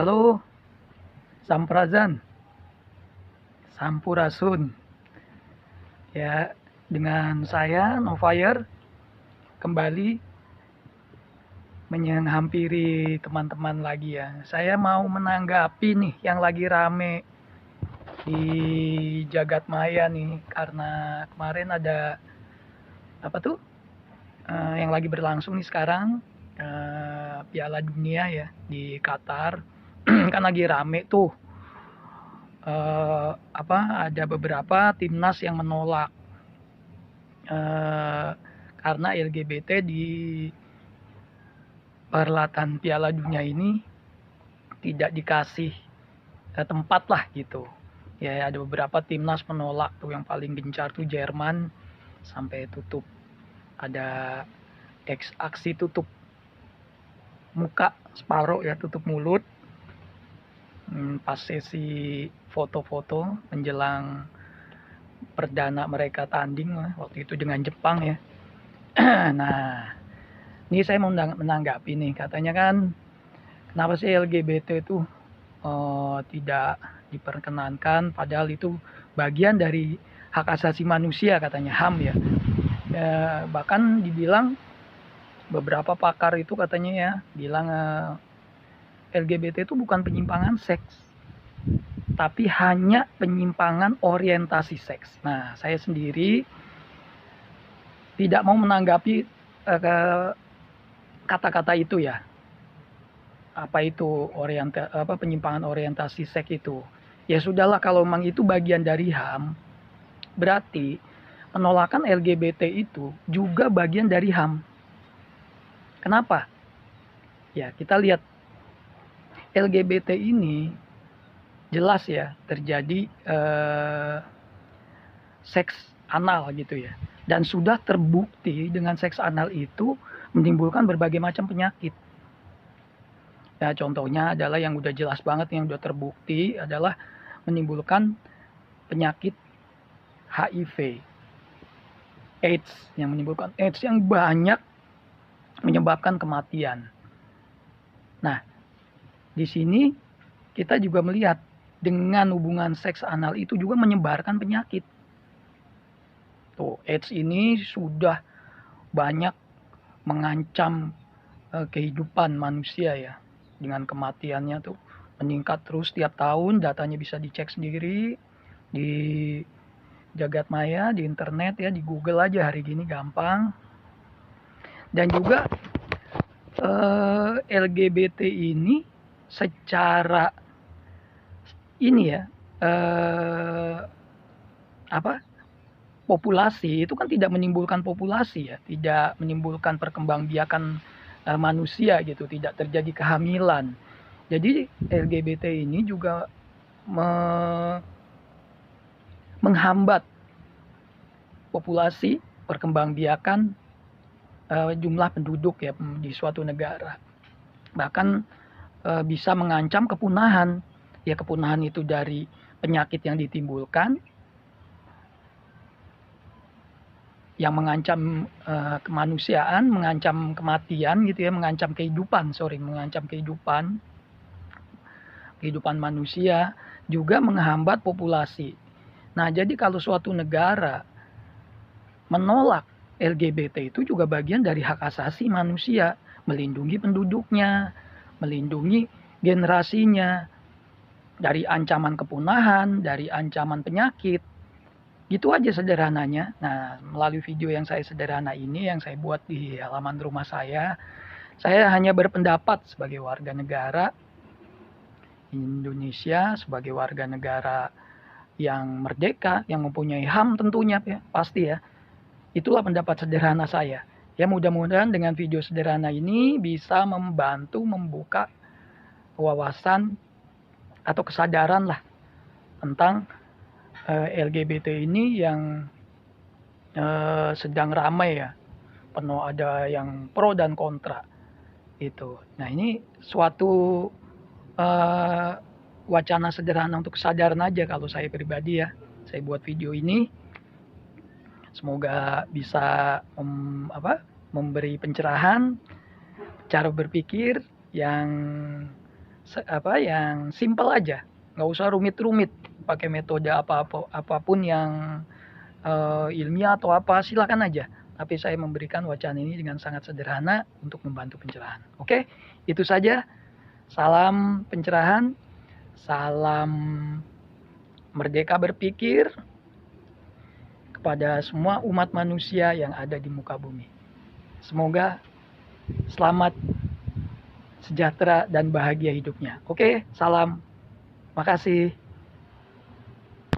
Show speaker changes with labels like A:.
A: Halo, Sampurasun, Sampurasun. Ya, dengan saya Novire kembali menghampiri teman-teman lagi ya. Saya mau menanggapi nih yang lagi rame di jagat maya nih, karena kemarin ada apa tuh yang lagi berlangsung nih sekarang, Piala Dunia ya di Qatar. Kan lagi rame tuh, ada beberapa timnas yang menolak karena LGBT di perhelatan Piala Dunia ini tidak dikasih tempat lah gitu. Ya, ada beberapa timnas menolak tuh, yang paling gencar tuh Jerman sampai tutup, ada aksi tutup muka separuh ya, tutup mulut pas sesi foto-foto menjelang perdana mereka tanding waktu itu dengan Jepang ya. Nah, ini saya mau menanggapi nih, katanya kan kenapa sih LGBT itu tidak diperkenankan, padahal itu bagian dari hak asasi manusia, katanya HAM ya. Bahkan dibilang beberapa pakar itu katanya ya, bilang LGBT itu bukan penyimpangan seks, tapi hanya penyimpangan orientasi seks. Nah, saya sendiri tidak mau menanggapi kata-kata itu ya. Apa itu penyimpangan orientasi seks itu? Ya sudahlah, kalau memang itu bagian dari HAM, berarti penolakan LGBT itu juga bagian dari HAM. Kenapa? Ya, kita lihat LGBT ini jelas ya terjadi seks anal gitu ya. Dan sudah terbukti dengan seks anal itu menimbulkan berbagai macam penyakit. Ya, contohnya adalah yang udah jelas banget, yang udah terbukti adalah menimbulkan penyakit HIV, AIDS, yang menimbulkan AIDS yang banyak menyebabkan kematian. Nah, di sini kita juga melihat dengan hubungan seks anal itu juga menyebarkan penyakit. Tuh, AIDS ini sudah banyak mengancam kehidupan manusia ya, dengan kematiannya tuh meningkat terus tiap tahun. Datanya bisa dicek sendiri di jagat maya, di internet ya, di Google aja hari gini gampang. Dan juga LGBT ini secara ini ya, populasi itu kan tidak menimbulkan populasi ya, tidak menimbulkan perkembangbiakan manusia gitu, tidak terjadi kehamilan. Jadi LGBT ini juga menghambat populasi, perkembangbiakan jumlah penduduk ya di suatu negara. Bahkan bisa mengancam kepunahan. Ya, kepunahan itu dari penyakit yang ditimbulkan, yang mengancam kemanusiaan, mengancam kematian gitu ya, mengancam kehidupan manusia, juga menghambat populasi. Nah, jadi kalau suatu negara menolak LGBT itu juga bagian dari hak asasi manusia, melindungi penduduknya, melindungi generasinya dari ancaman kepunahan, dari ancaman penyakit. Gitu aja sederhananya. Nah, melalui video yang saya sederhana ini, yang saya buat di halaman rumah saya hanya berpendapat sebagai warga negara Indonesia, sebagai warga negara yang merdeka, yang mempunyai HAM tentunya ya, pasti ya. Itulah pendapat sederhana saya. Ya, mudah-mudahan dengan video sederhana ini bisa membantu membuka wawasan atau kesadaran lah tentang LGBT ini yang sedang ramai ya, penuh, ada yang pro dan kontra itu. Nah, ini suatu wacana sederhana untuk kesadaran aja kalau saya pribadi ya. Saya buat video ini semoga bisa memberi pencerahan cara berpikir yang yang simpel aja, nggak usah rumit-rumit, pakai metode apapun yang ilmiah atau apa, silakan aja. Tapi saya memberikan wacana ini dengan sangat sederhana untuk membantu pencerahan. Oke, itu saja. Salam pencerahan, salam merdeka berpikir kepada semua umat manusia yang ada di muka bumi. Semoga selamat, sejahtera, dan bahagia hidupnya. Oke, salam. Makasih.